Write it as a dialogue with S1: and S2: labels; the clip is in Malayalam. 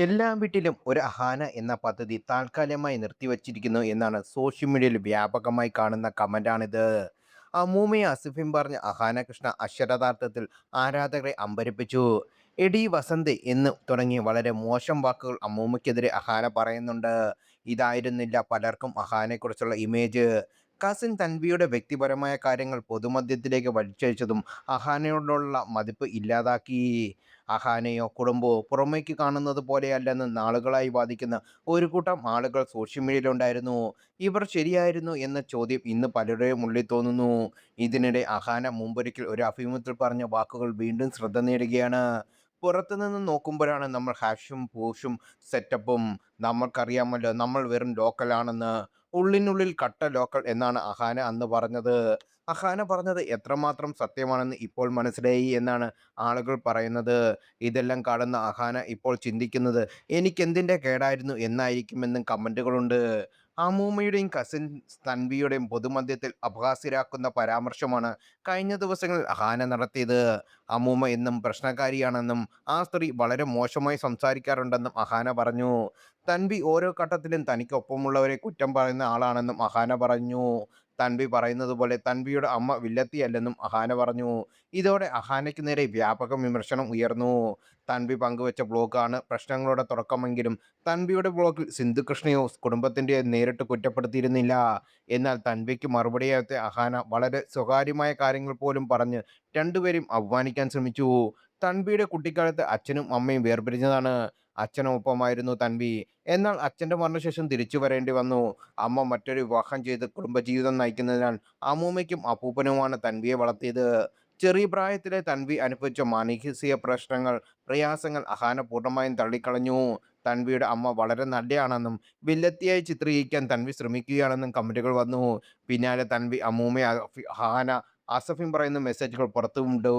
S1: എല്ലാ വീട്ടിലും ഒരു അഹാന എന്ന പദ്ധതി താൽക്കാലികമായി നിർത്തിവച്ചിരിക്കുന്നു എന്നാണ് സോഷ്യൽ മീഡിയയിൽ വ്യാപകമായി കാണുന്ന കമന്റാണിത്. അമ്മൂമ്മയെ അസിഫിൻ പറഞ്ഞ അഹാന കൃഷ്ണ അക്ഷരാർത്ഥത്തിൽ ആരാധകരെ അമ്പരിപ്പിച്ചു. എടി വസന്ത് എന്ന് തുടങ്ങി വളരെ മോശം വാക്കുകൾ അമ്മൂമ്മയ്ക്കെതിരെ അഹാന പറയുന്നുണ്ട്. ഇതായിരുന്നില്ല പലർക്കും അഹാനെക്കുറിച്ചുള്ള ഇമേജ്. കസിൻ തൻവിയുടെ വ്യക്തിപരമായ കാര്യങ്ങൾ പൊതുമധ്യത്തിലേക്ക് വലിച്ചഴിച്ചതും അഹാനയോടുള്ള മതിപ്പ് ഇല്ലാതാക്കി. അഹാനെയോ കുടുംബമോ പുറമേക്ക് കാണുന്നത് പോലെയല്ലെന്ന് നാളുകളായി വാദിക്കുന്ന ഒരു കൂട്ടം ആളുകൾ സോഷ്യൽ മീഡിയയിലുണ്ടായിരുന്നു. ഇവർ ശരിയായിരുന്നു എന്ന ചോദ്യം ഇന്ന് പലരുടെയും ഉള്ളിൽ തോന്നുന്നു. ഇതിനിടെ അഹാന മുമ്പൊരിക്കൽ ഒരു അഭിമുഖത്തിൽ പറഞ്ഞ വാക്കുകൾ വീണ്ടും ശ്രദ്ധ നേടുകയാണ്. പുറത്തുനിന്ന് നോക്കുമ്പോഴാണ് നമ്മൾ ഹാഷും പൂഷും സെറ്റപ്പും, നമ്മൾക്കറിയാമല്ലോ നമ്മൾ വെറും ലോക്കലാണെന്ന്. ഉള്ളിനുള്ളിൽ കട്ട ലോക്കൽ എന്നാണ് അഹാന അന്ന് പറഞ്ഞത്. അഹാന പറഞ്ഞത് എത്രമാത്രം സത്യമാണെന്ന് ഇപ്പോൾ മനസ്സിലായി എന്നാണ് ആളുകൾ പറയുന്നത്. ഇതെല്ലാം കാണുന്ന അഹാന ഇപ്പോൾ ചിന്തിക്കുന്നത് എനിക്കെന്തിൻ്റെ കേടായിരുന്നു എന്നായിരിക്കുമെന്നും കമൻറ്റുകളുണ്ട്. അമ്മൂമ്മയുടെയും കസിൻ തൻവിയുടെയും പൊതുമധ്യത്തിൽ അപഹാസ്യരാക്കുന്ന പരാമർശമാണ് കഴിഞ്ഞ ദിവസങ്ങളിൽ അഹാന നടത്തിയത്. അമ്മൂമ്മ എന്നും പ്രശ്നക്കാരിയാണെന്നും ആ സ്ത്രീ വളരെ മോശമായി സംസാരിക്കാറുണ്ടെന്നും അഹാന പറഞ്ഞു. തൻവി ഓരോ ഘട്ടത്തിലും തനിക്കൊപ്പമുള്ളവരെ കുറ്റം പറയുന്ന ആളാണെന്നും അഹാന പറഞ്ഞു. തൻവി പറയുന്നത് പോലെ തൻവിയുടെ അമ്മ വില്ലത്തിയല്ലെന്നും അഹാന പറഞ്ഞു. ഇതോടെ അഹാനയ്ക്ക് നേരെ വ്യാപക വിമർശനം ഉയർന്നു. തൻവി പങ്കുവച്ച ബ്ലോഗാണ് പ്രശ്നങ്ങളുടെ തുടക്കമെങ്കിലും തൻവിയുടെ ബ്ലോഗിൽ സിന്ധു കൃഷ്ണയോ കുടുംബത്തിൻ്റെ നേരിട്ട് കുറ്റപ്പെടുത്തിയിരുന്നില്ല. എന്നാൽ തൻവിക്ക് മറുപടിയായി അഹാന വളരെ സ്വകാര്യമായ കാര്യങ്ങൾ പോലും പറഞ്ഞ് രണ്ടുപേരും അപമാനിക്കാൻ ശ്രമിച്ചു. തൻവിയുടെ കുട്ടിക്കാലത്ത് അച്ഛനും അമ്മയും വേർപിരിഞ്ഞതാണ്. അച്ഛനൊപ്പമായിരുന്നു തൻവി. എന്നാൽ അച്ഛൻ്റെ മരണശേഷം തിരിച്ചു വരേണ്ടി വന്നു. അമ്മ മറ്റൊരു വിവാഹം ചെയ്ത് കുടുംബജീവിതം നയിക്കുന്നതിനാൽ അമ്മൂമ്മയ്ക്കും അപ്പൂപ്പനുമാണ് തൻവിയെ വളർത്തിയത്. ചെറിയ പ്രായത്തിലെ തൻവി അനുഭവിച്ച മാനസിക പ്രയാസങ്ങൾ അഹാന പൂർണ്ണമായും തള്ളിക്കളഞ്ഞു. തൻവിയുടെ അമ്മ വളരെ നല്ലയാണെന്നും വില്ലത്തിയായി ചിത്രീകരിക്കാൻ തൻവി ശ്രമിക്കുകയാണെന്നും കമന്റുകൾ വന്നു. പിന്നാലെ തൻവി അമ്മൂമ്മയെ അഹാന അസഫിൻ പറയുന്ന മെസ്സേജുകൾ പുറത്തുവിട്ടു.